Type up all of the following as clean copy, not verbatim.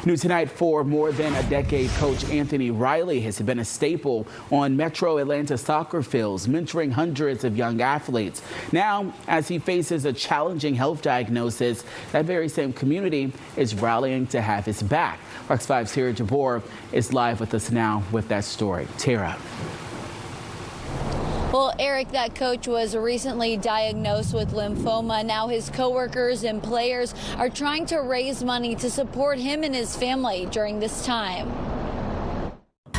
New tonight, for more than a decade, Coach Anthony Riley has been a staple on Metro Atlanta soccer fields, mentoring hundreds of young athletes. Now, as he faces a challenging health diagnosis, that very same community is rallying to have his back. Fox 5's Tara Jabor is live with us now with that story. Tara. Well, Eric, that coach was recently diagnosed with lymphoma. Now his coworkers and players are trying to raise money to support him and his family during this time.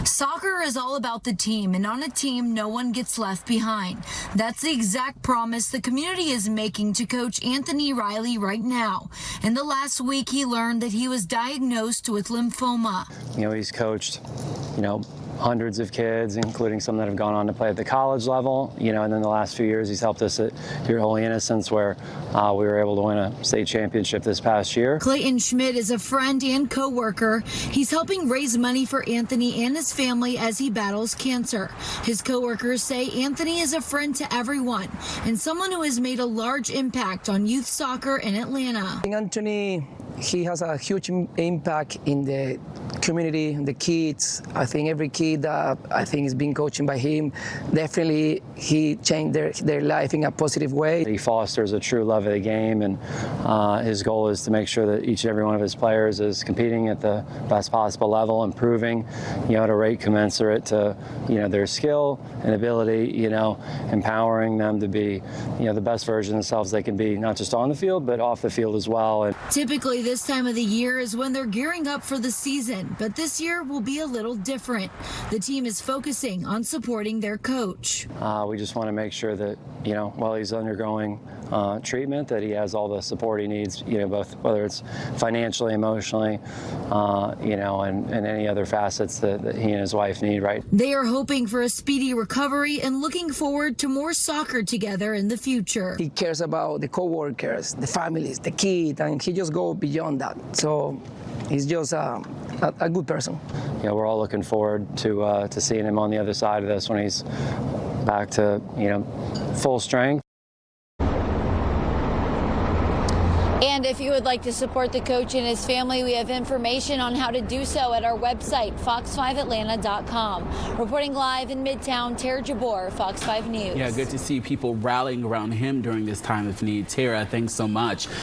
Soccer is all about the team, and on a team, no one gets left behind. That's the exact promise the community is making to Coach Anthony Riley right now. In the last week, he learned that he was diagnosed with lymphoma. He's coached, hundreds of kids, including some that have gone on to play at the college level, and then the last few years he's helped us at Your Holy Innocents, where we were able to win a state championship this past year. Clayton Schmidt is a friend and co-worker. He's helping raise money for Anthony and his family as he battles cancer. His co-workers say Anthony is a friend to everyone and someone who has made a large impact on youth soccer in Atlanta. Anthony, he has a huge impact in the community, the kids. I think every kid that I think is being coached by him, definitely he changed their life in a positive way. He fosters a true love of the game, and his goal is to make sure that each and every one of his players is competing at the best possible level, improving, at a rate commensurate to, their skill and ability, empowering them to be, the best version of themselves they can be, not just on the field, but off the field as well. And typically this time of the year is when they're gearing up for the season, but this year will be a little different. The team is focusing on supporting their coach. We just want to make sure that, while he's undergoing treatment, that he has all the support he needs, both whether it's financially, emotionally, and any other facets that he and his wife need, right? They are hoping for a speedy recovery and looking forward to more soccer together in the future. He cares about the co-workers, the families, the kids, and he just goes beyond that. So he's just a good person. We're all looking forward to seeing him on the other side of this when he's back to, full strength. And if you would like to support the coach and his family, we have information on how to do so at our website, fox5atlanta.com. Reporting live in Midtown, Tara Jabor, Fox 5 News. Yeah, good to see people rallying around him during this time of need. Tara, thanks so much.